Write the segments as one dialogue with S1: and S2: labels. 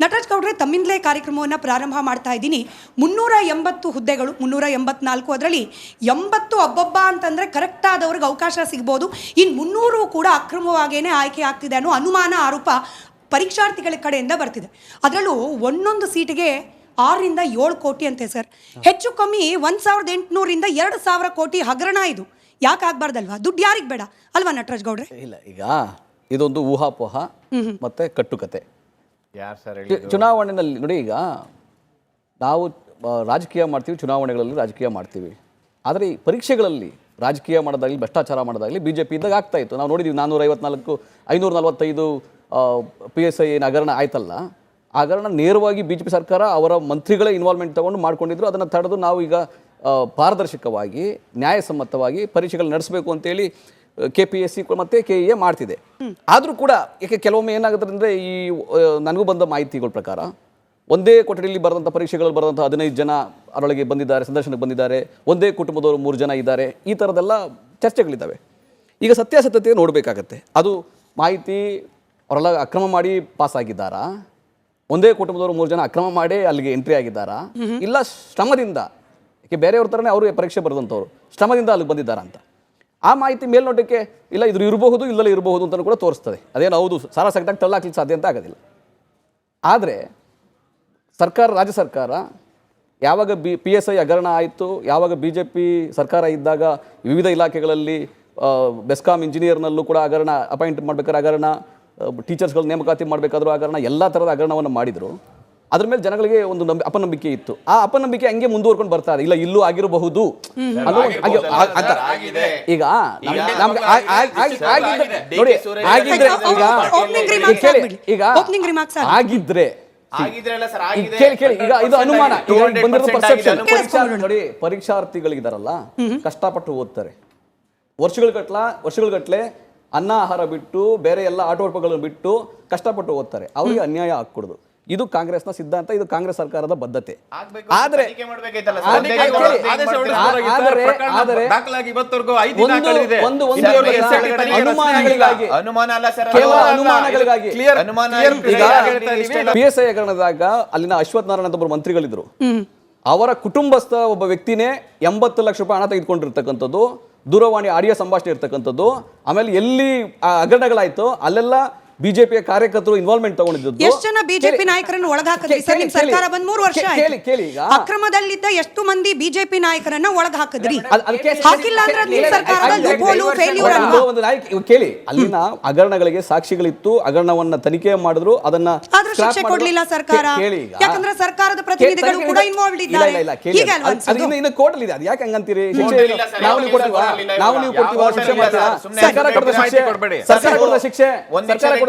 S1: ನಟರಾಜ್ ಗೌಡ್ರೆ, ತಮ್ಮಿಂದಲೇ ಕಾರ್ಯಕ್ರಮವನ್ನು ಪ್ರಾರಂಭ ಮಾಡ್ತಾ ಇದ್ದೀನಿ. 380 ಹುದ್ದೆಗಳು, 384. ಅದರಲ್ಲಿ 80 ಅಬ್ಬಬ್ಬ ಅಂತಂದರೆ ಕರೆಕ್ಟ್ ಆದವ್ರಿಗೆ ಅವಕಾಶ ಸಿಗ್ಬೋದು. ಇನ್ನು 300 ಕೂಡ ಅಕ್ರಮವಾಗೇನೆ ಆಯ್ಕೆ ಆಗ್ತಿದೆ ಅನ್ನೋ ಅನುಮಾನ, ಆರೋಪ ಪರೀಕ್ಷಾರ್ಥಿಗಳ ಕಡೆಯಿಂದ ಬರ್ತಿದೆ. ಅದರಲ್ಲೂ ಒಂದೊಂದು ಸೀಟಿಗೆ 6 ರಿಂದ 7 ಕೋಟಿ ಅಂತೆ ಸರ್. ಹೆಚ್ಚು ಕಮ್ಮಿ 1800 ರಿಂದ 2000 ಕೋಟಿ ಹಗರಣ. ಇದು ಯಾಕೆ ಆಗ್ಬಾರ್ದಲ್ವಾ? ದುಡ್ಡು ಯಾರಿಗೆ ಬೇಡ ಅಲ್ವಾ ನಟರಾಜ್ ಗೌಡ್ರೆ?
S2: ಇಲ್ಲ, ಈಗ ಇದೊಂದು ಊಹಾಪೋಹ ಮತ್ತೆ ಕಟ್ಟುಕತೆ. ಚುನಾವಣೆಯಲ್ಲಿ ನೋಡಿ, ಈಗ ನಾವು ರಾಜಕೀಯ ಮಾಡ್ತೀವಿ, ಚುನಾವಣೆಗಳಲ್ಲಿ ರಾಜಕೀಯ ಮಾಡ್ತೀವಿ. ಆದರೆ ಈ ಪರೀಕ್ಷೆಗಳಲ್ಲಿ ರಾಜಕೀಯ ಮಾಡೋದಾಗಲಿ, ಭ್ರಷ್ಟಾಚಾರ ಮಾಡೋದಾಗಲಿ BJP ಇದ್ದಾಗ ಆಗ್ತಾ ಇತ್ತು. ನಾವು ನೋಡಿದ್ದೀವಿ 454 545 PSI ಏನು ಹಗರಣ ಆಯ್ತಲ್ಲ, ಆ ಹಗರಣ ನೇರವಾಗಿ BJP ಸರ್ಕಾರ ಅವರ ಮಂತ್ರಿಗಳೇ ಇನ್ವಾಲ್ವ್ಮೆಂಟ್ ತಗೊಂಡು ಮಾಡ್ಕೊಂಡಿದ್ರು. ಅದನ್ನು ತಡೆದು ನಾವು ಈಗ ಪಾರದರ್ಶಕವಾಗಿ ನ್ಯಾಯಸಮ್ಮತವಾಗಿ ಪರೀಕ್ಷೆಗಳು ನಡೆಸಬೇಕು ಅಂತೇಳಿ KPSC ಮತ್ತು KEA ಮಾಡ್ತಿದೆ. ಆದರೂ ಕೂಡ ಏಕೆ ಕೆಲವೊಮ್ಮೆ ಏನಾಗುತ್ತೆ ಅಂದರೆ, ಈ ನನಗೂ ಬಂದ ಮಾಹಿತಿಗಳ ಪ್ರಕಾರ ಒಂದೇ ಕೊಠಡಿಯಲ್ಲಿ ಬರೆದಂಥ ಪರೀಕ್ಷೆಗಳಲ್ಲಿ ಬರೆದಂಥ 15 ಜನ ಅದರೊಳಗೆ ಬಂದಿದ್ದಾರೆ, ಸಂದರ್ಶನಕ್ಕೆ ಬಂದಿದ್ದಾರೆ. ಒಂದೇ ಕುಟುಂಬದವರು 3 ಜನ ಇದ್ದಾರೆ. ಈ ಥರದ್ದೆಲ್ಲ ಚರ್ಚೆಗಳಿದ್ದಾವೆ. ಈಗ ಸತ್ಯಾಸತ್ಯತೆ ನೋಡಬೇಕಾಗತ್ತೆ. ಅದು ಮಾಹಿತಿ ಅವರೆಲ್ಲ ಅಕ್ರಮ ಮಾಡಿ ಪಾಸ್ ಆಗಿದ್ದಾರಾ, ಒಂದೇ ಕುಟುಂಬದವರು 3 ಜನ ಅಕ್ರಮ ಮಾಡಿ ಅಲ್ಲಿಗೆ ಎಂಟ್ರಿ ಆಗಿದ್ದಾರಾ, ಇಲ್ಲ ಶ್ರಮದಿಂದ, ಏಕೆ ಬೇರೆಯವ್ರ ಥರನೇ ಅವರು ಪರೀಕ್ಷೆ ಬರೆದಂಥವ್ರು ಶ್ರಮದಿಂದ ಅಲ್ಲಿಗೆ ಬಂದಿದ್ದಾರಾ ಅಂತ ಆ ಮಾಹಿತಿ ಮೇಲ್ನೋಟಕ್ಕೆ ಇಲ್ಲ ಇದ್ರ ಇರಬಹುದು, ಇಲ್ಲಲ್ಲ ಇರಬಹುದು ಅಂತ ಕೂಡ ತೋರಿಸ್ತದೆ. ಅದೇನು ಹೌದು ಸಾರಾ ಸಗಟಾಗಿ ತಳ್ಳಾಕ್ಲಿಕ್ಕೆ ಸಾಧ್ಯ ಅಂತ ಆಗೋದಿಲ್ಲ. ಆದರೆ ಸರ್ಕಾರ, ರಾಜ್ಯ ಸರ್ಕಾರ ಯಾವಾಗ PSI ಹಗರಣ ಆಯಿತು, ಯಾವಾಗ BJP ಸರ್ಕಾರ ಇದ್ದಾಗ ವಿವಿಧ ಇಲಾಖೆಗಳಲ್ಲಿ ಬೆಸ್ಕಾಂ ಇಂಜಿನಿಯರ್ನಲ್ಲೂ ಕೂಡ ಹಗರಣ, ಅಪಾಯಿಂಟ್ ಮಾಡಬೇಕಾದ್ರೆ ಹಗರಣ, ಟೀಚರ್ಸ್ಗಳು ನೇಮಕಾತಿ ಮಾಡಬೇಕಾದ್ರೂ ಹಗರಣ, ಎಲ್ಲ ಥರದ ಹಗರಣವನ್ನು ಮಾಡಿದರು. ಅದ್ರ ಮೇಲೆ ಜನಗಳಿಗೆ ಒಂದು ಅಪನಂಬಿಕೆ ಇತ್ತು. ಆ ಅಪನಂಬಿಕೆ ಹಂಗೆ ಮುಂದುವರ್ಕೊಂಡು ಬರ್ತಾ ಇದೆ. ಇಲ್ಲ ಇಲ್ಲೂ ಆಗಿರಬಹುದು ಈಗ ನಮ್ಗೆ ಆಗಿದ್ರೆ ಆಗಿದ್ರೆ ಕೇಳಿ, ಈಗ ಇದು ಅನುಮಾನ, ಬಂದಿರೋ ಪರ್ಸೆಪ್ಷನ್. ನೋಡಿ, ಪರೀಕ್ಷಾರ್ಥಿಗಳಿದಾರಲ್ಲ, ಕಷ್ಟಪಟ್ಟು ಓದ್ತಾರೆ, ವರ್ಷಗಳಗಟ್ಲೆ ಅನ್ನ ಆಹಾರ ಬಿಟ್ಟು ಬೇರೆ ಎಲ್ಲ ಆಟೋಪಗಳನ್ನು ಬಿಟ್ಟು ಕಷ್ಟಪಟ್ಟು ಓದ್ತಾರೆ. ಅವರಿಗೆ ಅನ್ಯಾಯ ಆಗ್ಕೊಡುದು. ಇದು ಕಾಂಗ್ರೆಸ್ನ ಸಿದ್ಧಾಂತ, ಇದು ಕಾಂಗ್ರೆಸ್ ಸರ್ಕಾರದ ಬದ್ಧತೆ. ಆದ್ರೆ PSI ಹಗರಣದಾಗ ಅಲ್ಲಿನ ಅಶ್ವಥ್ ನಾರಾಯಣ ಅಂತ ಒಬ್ಬರು ಮಂತ್ರಿಗಳಿದ್ರು. ಅವರ ಕುಟುಂಬಸ್ಥ ಒಬ್ಬ ವ್ಯಕ್ತಿನೇ 80 ಲಕ್ಷ ರೂಪಾಯಿ ಹಣ ತೆಗೆದುಕೊಂಡಿರ್ತಕ್ಕಂಥದ್ದು, ದೂರವಾಣಿ ಆಡಿಯೋ ಸಂಭಾಷಣೆ ಇರ್ತಕ್ಕಂಥದ್ದು. ಆಮೇಲೆ ಎಲ್ಲಿ ಹಗರಣಗಳಾಯ್ತು ಅಲ್ಲೆಲ್ಲ ಬಿಜೆಪಿಯ ಕಾರ್ಯಕರ್ತರು ಇನ್ವಾಲ್ವ್ಮೆಂಟ್ ತಗೊಂಡಿದ್ದು.
S1: ಎಷ್ಟು ಜನ ಬಿಜೆಪಿ ನಾಯಕರನ್ನು ಒಳಗಾಕಿದ್ರಿ ಸರ್? ನಿಮ್ಮ ಸರ್ಕಾರ ಬಂದು 3 ವರ್ಷ ಆಯ್ತು. ಅಕ್ರಮದಲ್ಲಿದ್ದ ಎಷ್ಟು ಮಂದಿ ಬಿಜೆಪಿ ನಾಯಕರನ್ನ ಒಳಗ ಹಾಕಿದ್ರಿ? ಹಾಕಿಲ್ಲ ಅಂದ್ರೆ ನಿಮ್ಮ ಸರ್ಕಾರದ ಲೂಪೋಲು ಫೇಲ್ಯೂರ್ ಅಲ್ವಾ?
S2: ಒಂದು ನಾಯಕ ಕೇಳಿ, ಅಲ್ಲಿನ ಹಗರಣಗಳಿಗೆ ಸಾಕ್ಷಿಗಳಿತ್ತು, ಹಗರಣವನ್ನ ತನಿಖೆ ಮಾಡಿದ್ರು, ಅದನ್ನ
S1: ಆದ್ರೆ ಶಿಕ್ಷೆ ಕೊಡ್ಲಿಲ್ಲ ಸರ್ಕಾರ. ಯಾಕಂದ್ರೆ ಸರ್ಕಾರದ ಪ್ರತಿನಿಧಿಗಳು ಕೂಡ ಇನ್ವಾಲ್ವ್ ಇದ್ದಾರೆ. ಹೀಗೆ ಅಲ್ವಾ ಅನ್ಸುತ್ತೆ?
S2: ಇನ್ನು ಕೋರ್ಟ್ ಅಲ್ಲಿ ಅದು ಯಾಕೆ ಹಂಗಂತೀರಿ? ಶಿಕ್ಷೆ ನಾವು ನೀವು ಕೊಡ್ತೀವಾ? ಶಿಕ್ಷೆ ಮಾಡ್ತೀರಾ? ಸರ್ಕಾರ ಕೊಡದ ಶಿಕ್ಷೆ, ಸರ್ಕಾರ ಕೊಡದ ಶಿಕ್ಷೆ ಸರ್ಕಾರ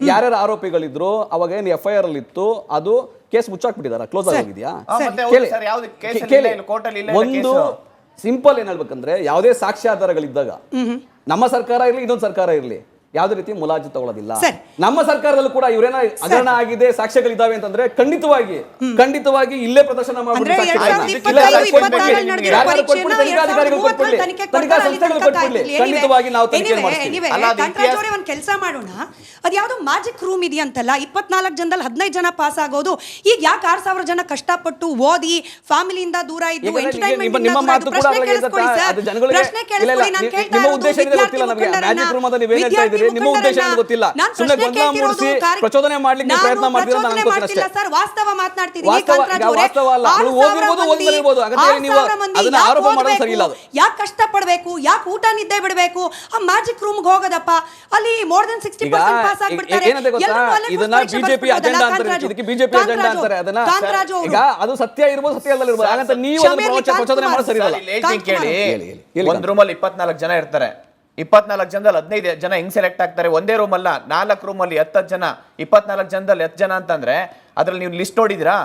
S2: ಯಾರ್ಯಾರು ಆರೋಪಿಗಳಿದ್ರು ಅವಾಗ ಏನು FIR ಅಲ್ಲಿ ಇತ್ತು, ಅದು ಕೇಸ್ ಮುಚ್ಚಾಕ್ಬಿಟ್ಟಿದಾರ, ಕ್ಲೋಸ್ ಆಗಿದೆಯಾ? ಒಂದು ಸಿಂಪಲ್ ಏನ್ ಹೇಳ್ಬೇಕಂದ್ರೆ, ಯಾವುದೇ ಸಾಕ್ಷ್ಯಾಧಾರಗಳಿದ್ದಾಗ ನಮ್ಮ ಸರ್ಕಾರ ಇರ್ಲಿ, ಇನ್ನೊಂದು ಸರ್ಕಾರ ಇರ್ಲಿ, ಯಾವುದೇ ರೀತಿ ಮುಲಾಜು ತಗೊಳ್ಳೋದಿಲ್ಲ. ನಮ್ಮ ಸರ್ಕಾರದಲ್ಲೂ ಕೂಡ ಇವರೇನ ಹಗರಣ ಆಗಿದೆ, ಸಾಕ್ಷ್ಯಗಳಿದ್ದಾವೆ ಅಂತಂದ್ರೆ ಖಂಡಿತವಾಗಿ ಇಲ್ಲೇ ಪ್ರದರ್ಶನ ಮಾಡ್ಬಿಟ್ಟು ಖಂಡಿತವಾಗಿ ನಾವು ತನಿಖೆ ಮಾಡ್ತೀವಿ.
S1: ಒಂದು ಕೆಲಸ ಮಾಡೋಣ, ಅದು ಯಾವ್ದೋ ಮ್ಯಾಜಿಕ್ ರೂಮ್ ಇದೆಯಂತಲ್ಲ, 24 ಜನದಲ್ಲಿ 15 ಜನ ಪಾಸ್ ಆಗೋದು. ಈಗ ಯಾಕೆ 6000 ಜನ ಕಷ್ಟಪಟ್ಟು ಓದಿ ಫ್ಯಾಮಿಲಿಯಿಂದ ದೂರ ಇದ್ದು ಎಂಟರ್ಟೈನ್ಮೆಂಟ್
S2: ನಿಮ್ಮ ಉದ್ದೇಶ ಗೊತ್ತಿಲ್ಲ, ಸುಮ್ಮನೆ ಗೊಂದಲ ಮೂಡಿಸಿ ಪ್ರಚೋದನೆ ಮಾಡ್ಲಿಕ್ಕೆ ಪ್ರಯತ್ನ ಮಾಡ್ತೀರಾ ಅಂತ ಅನ್ಕೋತೀನಿ
S1: ಸರ್. ವಾಸ್ತವ ಮಾತನಾಡ್ತೀನಿ.
S2: ವಾಸ್ತವ ಅಲ್ಲ, ಓದಿರ್ಬೋದು, ಹಾಗಾದ್ರೆ ನೀವು ಅದನ್ನ ಆರೋಪ ಮಾಡೋದು ಸರಿ ಇಲ್ಲ.
S1: ಯಾಕೆ ಕಷ್ಟಪಡಬೇಕು? ಯಾಕೆ ಊಟ ನಿದ್ದೆ ಬಿಡಬೇಕು? ಆ ಮ್ಯಾಜಿಕ್ ರೂಮ್ಗೆ ಹೋಗೋದಪ್ಪ, ಅಲ್ಲಿ ಮೋರ್ ದನ್ 60% ಪಾಸ್ ಆಗ್ಬಿಡ್ತಾರೆ.
S2: ಇದನ್ನ ಬಿಜೆಪಿ ಅಜೆಂಡಾ ಅಂತಾರೆ, ಇದಕ್ಕೆ ಬಿಜೆಪಿ ಅಜೆಂಡಾ ಅಂತಾರೆ. ಅದನ್ನ ಈಗ ಅದು ಸತ್ಯ ಇರ್ಬೋದು, ಸತ್ಯ ಇಲ್ಲದಿರ್ಬೋದು, ಹಾಗಂತ ನೀವು ಪ್ರಚೋದನೆ ಮಾಡೋದು ಸರಿ ಇಲ್ಲ.
S3: ಒಂದ್ ರೂಮಲ್ಲಿ 24 ಜನ ಇರ್ತಾರೆ. 24 ಜನದಲ್ಲಿ 15 ಜನ ಹೆಂಗ್ ಸೆಲೆಕ್ಟ್ ಆಗ್ತಾರೆ? ಒಂದೇ ರೂಮ್ ಅಲ್ಲ, 4 ರೂಮಲ್ಲಿ 10 ಜನ. 24 ಜನದಲ್ಲಿ 10 ಜನ ಅಂತಂದ್ರೆ ಅದ್ರಲ್ಲಿ ನೀವು ಲಿಸ್ಟ್ ನೋಡಿದಿರಾ?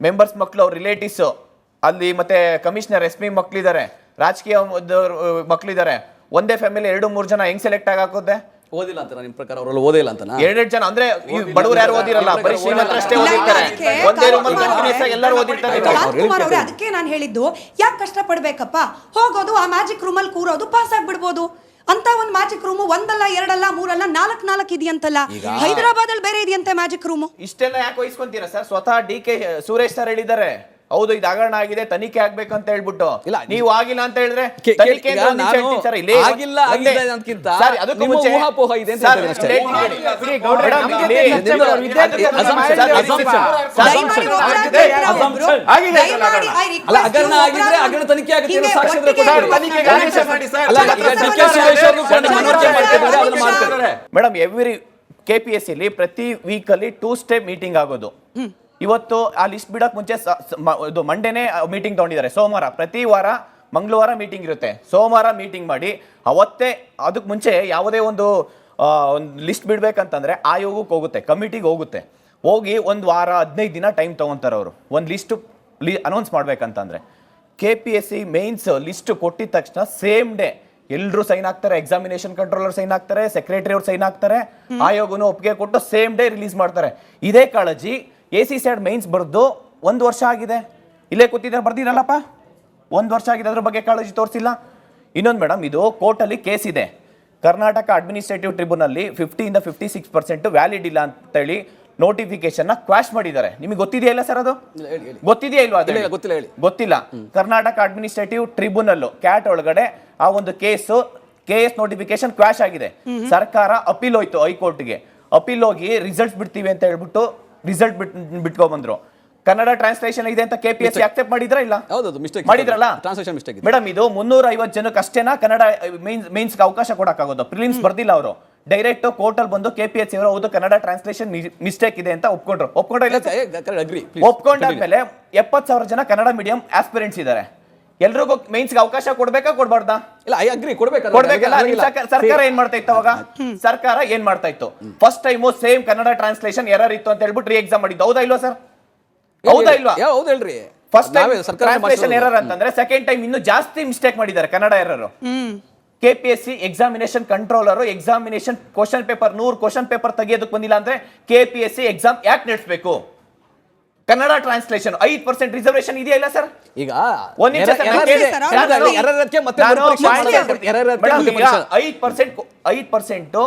S3: ಮೆಂಬರ್ಸ್ ಮಕ್ಕಳು, ಅವ್ರ ರಿಲೇಟಿವ್ಸ್ ಅಲ್ಲಿ, ಮತ್ತೆ ಕಮಿಷನರ್ SP ಮಕ್ಕಳಿದ್ದಾರೆ, ರಾಜಕೀಯ ಮಕ್ಕಳಿದ್ದಾರೆ. ಒಂದೇ ಫ್ಯಾಮಿಲಿ 2-3 ಜನ ಹೆಂಗ್ ಸೆಲೆಕ್ಟ್ ಆಗಾಕೋದೆ?
S2: ಓದಿಲ್ಲ ಅಂತ ನಿಮ್ಮ ಪ್ರಕಾರ ಅವರಲ್ಲಿ ಓದೇ ಇಲ್ಲ ಅಂತನಾ?
S3: ಎರಡೆರಡು ಜನ ಅಂದ್ರೆ ಈ ಬಡವರು ಯಾರು ಓದಿರಲ್ಲ, ಬರೀ ಶ್ರೀಮಂತರಷ್ಟೇ
S1: ಇಲ್ಲ,
S3: ಓದಿರ್ತಾರೆ.
S1: ಅದಕ್ಕೆ
S3: ಒಂದೇ ರೂಮಲ್ಲಿ ಕಂಟಿನ್ಯೂಸ್ ಆಗಿ ಎಲ್ಲರೂ ಓದಿರ್ತಾರೆ.
S1: ರಾಜ್ಕುಮಾರ್ ಅವರೇ ಅದಕ್ಕೆ ನಾನು ಹೇಳಿದ್ದು, ಯಾಕೆ ಕಷ್ಟ ಪಡ್ಬೇಕಪ್ಪ, ಹೋಗೋದು ಆ ಮ್ಯಾಜಿಕ್ ರೂಮಲ್ಲಿ ಕೂರೋದು, ಪಾಸ್ ಆಗ್ಬಿಡ್ಬೋದು ಅಂತ ಒಂದು ಮ್ಯಾಜಿಕ್ ರೂಮ್ ಒಂದಲ್ಲ ಎರಡಲ್ಲ ಮೂರಲ್ಲ ನಾಲ್ಕು ಇದೆಯಂತಲ್ಲ. ಹೈದರಾಬಾದ್ ಅಲ್ಲಿ ಬೇರೆ ಇದೆಯಂತೆ ಮ್ಯಾಜಿಕ್ ರೂಮ್.
S3: ಇಷ್ಟೆಲ್ಲ ಯಾಕೆ ವಹಿಸ್ಕೊಂತೀರಾ ಸರ್? ಸ್ವತಃ ಡಿ.ಕೆ. ಸುರೇಶ್ ಸರ್ ಹೇಳಿದ್ದಾರೆ, ಹೌದು ಇದು ಹಗರಣ ಆಗಿದೆ, ತನಿಖೆ ಆಗ್ಬೇಕಂತ ಹೇಳ್ಬಿಟ್ಟು.
S2: ಇಲ್ಲ,
S3: ನೀವು ಆಗಿಲ್ಲ ಅಂತ ಹೇಳಿದ್ರೆ
S2: ಆಗಿಲ್ಲ ಅನ್ನೋದಕ್ಕಿಂತ ನಿಮ್ಮ ಊಹಾಪೋಹ ಇದೆ ಅಂತ ಹೇಳ್ತೀನಿ ಅಷ್ಟೇ. ಅಲ್ಲ, ಹಗರಣ ಆಗಿದ್ರೆ ಹಗರಣ ತನಿಖೆ ಆಗುತ್ತೆ ಅನ್ನೋ ಸಾಕ್ಷ್ಯ ಇದ್ರೆ ಕೊಡಿ. ಅಲ್ಲ, ಈಗ ಡಿ.ಕೆ. ಸುರೇಶ್ ಅವರು ಕೂಡ ಮನವರಿಕೆ ಮಾಡ್ತಿದ್ದಾರೆ, ಅದನ್ನ ಮಾಡ್ತಾರೆ.
S3: ಮೇಡಮ್, ಎವ್ರಿ KPSC ಅಲ್ಲಿ ಪ್ರತಿ ವೀಕ್ ಅಲ್ಲಿ 2 ಸ್ಟೆಪ್ ಮೀಟಿಂಗ್ ಆಗೋದು. ಇವತ್ತು ಆ ಲಿಸ್ಟ್ ಬಿಡಕ್ ಮುಂಚೆ ಇದು ಮಂಡೇನೆ ಮೀಟಿಂಗ್ ತಗೊಂಡಿದ್ದಾರೆ. ಸೋಮವಾರ, ಪ್ರತಿ ವಾರ ಮಂಗಳವಾರ ಮೀಟಿಂಗ್ ಇರುತ್ತೆ. ಸೋಮವಾರ ಮೀಟಿಂಗ್ ಮಾಡಿ ಅವತ್ತೇ, ಅದಕ್ಕೆ ಮುಂಚೆ ಯಾವುದೇ ಒಂದು ಲಿಸ್ಟ್ ಬಿಡ್ಬೇಕಂತಂದ್ರೆ ಆಯೋಗಕ್ಕೆ ಹೋಗುತ್ತೆ, ಕಮಿಟಿಗೆ ಹೋಗುತ್ತೆ. ಹೋಗಿ ಒಂದು ವಾರ 15 ದಿನ ಟೈಮ್ ತಗೊಂತಾರೆ ಅವರು ಒಂದು ಲಿಸ್ಟ್ ಅನೌನ್ಸ್ ಮಾಡ್ಬೇಕಂತಂದ್ರೆ. KPSC ಮೇನ್ಸ್ ಲಿಸ್ಟ್ ಕೊಟ್ಟಿದ ತಕ್ಷಣ ಸೇಮ್ ಡೇ ಎಲ್ಲರೂ ಸೈನ್ ಆಗ್ತಾರೆ, ಎಕ್ಸಾಮಿನೇಷನ್ ಕಂಟ್ರೋಲರ್ ಸೈನ್ ಆಗ್ತಾರೆ, ಸೆಕ್ರೆಟರಿ ಅವ್ರು ಸೈನ್ ಆಗ್ತಾರೆ, ಆಯೋಗನು ಒಪ್ಪಿಗೆ ಕೊಟ್ಟು ಸೇಮ್ ಡೇ ರಿಲೀಸ್ ಮಾಡ್ತಾರೆ. ಇದೇ ಕಾಳಜಿ ACCET ಮೇನ್ಸ್ ಬರೆದು 1 ವರ್ಷ ಆಗಿದೆ. ಇಲ್ಲೇ ಕೂತಿದ್ರೆ ಬರ್ದಿರಲ್ಲಪ್ಪ, 1 ವರ್ಷ ಆಗಿದೆ, ಅದ್ರ ಬಗ್ಗೆ ಕಾಳಜಿ ತೋರಿಸಿಲ್ಲ. ಇನ್ನೊಂದು ಮೇಡಮ್, ಇದು ಕೋರ್ಟಲ್ಲಿ ಕೇಸ್ ಇದೆ. ಕರ್ನಾಟಕ ಅಡ್ಮಿನಿಸ್ಟ್ರೇಟಿವ್ ಟ್ರಿಬ್ಯುನಲ್ಲಿ 50% 56% ವ್ಯಾಲಿಡ್ ಇಲ್ಲ ಅಂತೇಳಿ ನೋಟಿಫಿಕೇಶನ್ ಕ್ವಾಶ್ ಮಾಡಿದ್ದಾರೆ. ನಿಮಗೆ ಗೊತ್ತಿದೆಯಾ ಇಲ್ಲ ಸರ್? ಅದು ಗೊತ್ತಿದೆಯಾ ಇಲ್ವಾ?
S2: ಗೊತ್ತಿಲ್ಲ, ಹೇಳಿ.
S3: ಗೊತ್ತಿಲ್ಲ. ಕರ್ನಾಟಕ ಅಡ್ಮಿನಿಸ್ಟ್ರೇಟಿವ್ ಟ್ರಿಬ್ಯುನಲ್ ಕ್ಯಾಟ್ ಒಳಗಡೆ ಆ ಒಂದು ಕೇಸು KS ನೋಟಿಫಿಕೇಶನ್ ಕ್ವಾಶ್ ಆಗಿದೆ. ಸರ್ಕಾರ ಅಪೀಲ್ ಹೋಯ್ತು ಹೈಕೋರ್ಟ್ಗೆ. ಅಪೀಲ್ ಹೋಗಿ ರಿಸಲ್ಟ್ಸ್ ಬಿಡ್ತೀವಿ ಅಂತ ಹೇಳ್ಬಿಟ್ಟು ರಿಸಲ್ಟ್ ಬಿಟ್ಕೊಂಡ್ ಬಂದ್ರು. ಕನ್ನಡ ಟ್ರಾನ್ಸ್ಲೇಷನ್ ಇದೆ ಅಂತ KPSC ಆಕ್ಸೆಪ್ಟ್ ಮಾಡಿದ್ರಾ ಇಲ್ಲ? ಮಾಡಿದ್ರಲ್ಲ.
S2: Translation mistake.
S3: ಮೇಡಮ್, ಇದು 350 ಜನಕ್ಕೆ ಅಷ್ಟೇನಾ ಕನ್ನಡ ಮೇನ್ಸ್ಗೆ ಅವಕಾಶ ಕೊಡಕ್ಕಾಗೋದು? ಪ್ರಿಲಿಮ್ಸ್ ಬರ್ದಿಲ್ಲ ಅವರು, ಡೈರೆಕ್ಟ್ ಕೋರ್ಟ್ ಅಲ್ಲಿ ಬಂದು KPSC ಅವರು ಹೌದು ಕನ್ನಡ ಟ್ರಾನ್ಸ್ಲೇಷನ್ ಮಿಸ್ಟೇಕ್ ಇದೆ ಅಂತ ಒಪ್ಕೊಂಡಾದ್ಮೇಲೆ 70,000 ಜನ ಕನ್ನಡ ಮೀಡಿಯಂ ಆಸ್ಪಿರೆಂಟ್ಸ್ ಇದ್ದಾರೆ. ಎಲ್ರಿಗೂ ಮೇನ್ಸ್ಗೆ ಅವಕಾಶ ಕೊಡ್ಬೇಕಾ ಕೊಡ್ಬಾರ್ದಾ?
S2: ಇಲ್ಲ, ಐ ಅಗ್ರಿ, ಕೊಡ್ಬೇಕಲ್ಲ.
S3: ಸರ್ಕಾರ ಏನ್ ಮಾಡ್ತಾ ಇತ್ತು ಅವಾಗ? ಸರ್ಕಾರ ಏನ್ ಮಾಡ್ತಾ ಇತ್ತು? First time same Kannada translation error ಇತ್ತು ಅಂತ ಹೇಳ್ಬಿಟ್ಟು ರೀ ಎಕ್ಸಾಮ್ ಮಾಡಿದ್ದು. ಹೌದಾ ಇಲ್ವಾ ಸರ್? ಹೌದಾ ಇಲ್ವಾ?
S2: ಹೌದು ಹೇಳ್ರಿ.
S3: ಫಸ್ಟ್ ಟೈಮ್ ಟ್ರಾನ್ಸ್ಲೇಷನ್ ಎರರ್ ಅಂತಂದ್ರೆ ಸೆಕೆಂಡ್ ಟೈಮ್ ಇನ್ನೂ ಜಾಸ್ತಿ ಮಿಸ್ಟೇಕ್ ಮಾಡಿದ್ದಾರೆ Kannada error. KPSC examination controller examination question paper 100 question paper ತೆಗಿಯೋದಕ್ಕೆ ಬಂದಿಲ್ಲ ಅಂದ್ರೆ KPSC ಎಕ್ಸಾಮ್ ಯಾಕೆ ನಡೆಸಬೇಕು? ಕನ್ನಡ ಟ್ರಾನ್ಸ್ಲೇಷನ್ 5% ರಿಸರ್ವೇಶನ್ ಇದೆಯಾ ಇಲ್ಲ ಸರ್?
S2: ಈಗ
S3: 5%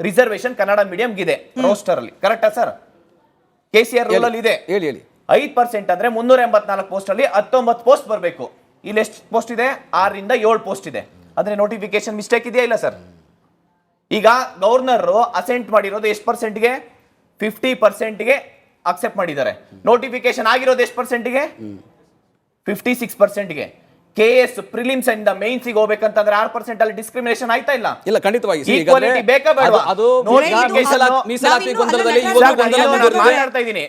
S3: ರಿಸರ್ವೇಶನ್ ಕನ್ನಡ ಮೀಡಿಯಂ ಇದೆ ರೋಸ್ಟರ್ ಅಲ್ಲಿ, ಕರೆಕ್ಟಾ ಸರ್? KCR ರೂಲ್ ಅಲ್ಲಿ ಇದೆ.
S2: ಹೇಳಿ
S3: 5% ಅಂದ್ರೆ 384 ಪೋಸ್ಟ್ ಅಲ್ಲಿ 19 ಪೋಸ್ಟ್ ಬರಬೇಕು. ಇಲ್ಲಿ ಎಷ್ಟು ಪೋಸ್ಟ್ ಇದೆ? 6 ರಿಂದ 7 ಪೋಸ್ಟ್ ಇದೆ. ಅಂದ್ರೆ ನೋಟಿಫಿಕೇಶನ್ ಮಿಸ್ಟೇಕ್ ಇದೆಯಾ ಇಲ್ಲ ಸರ್? ಈಗ ಗವರ್ನರ್ ಅಸೆಂಟ್ ಮಾಡಿರೋದು ಎಷ್ಟು ಪರ್ಸೆಂಟ್ಗೆ? 50%ಗೆ ಅಕ್ಸೆಪ್ಟ್ ಮಾಡಿದ್ದಾರೆ. ನೋಟಿಫಿಕೇಶನ್ ಆಗಿರೋದು ಎಷ್ಟು ಪರ್ಸೆಂಟ್ಗೆ? 56%ಗೆ. KS ಪ್ರಿಲಿಮ್ಸ್ ಇಂದ ಮೇನ್ಸ್ ಗೆ ಹೋಗ್ಬೇಕಂತಂದ್ರೆ 6% ಅಲ್ಲಿ ಡಿಸ್ಕ್ರಿಮಿನೇಷನ್ ಆಯ್ತಾ ಇಲ್ಲ?
S2: ಇಲ್ಲ, ಖಂಡಿತವಾಗಿ.
S3: ಈಕ್ವಾಲಿಟಿ ಬೇಕಾ ಬೇಡವಾ?
S2: ಅದು ಮೀಸಲಾತಿ ಗೊಂದಲದಲ್ಲಿ
S3: ಮಾತಾಡ್ತಾ ಇದ್ದೀನಿ.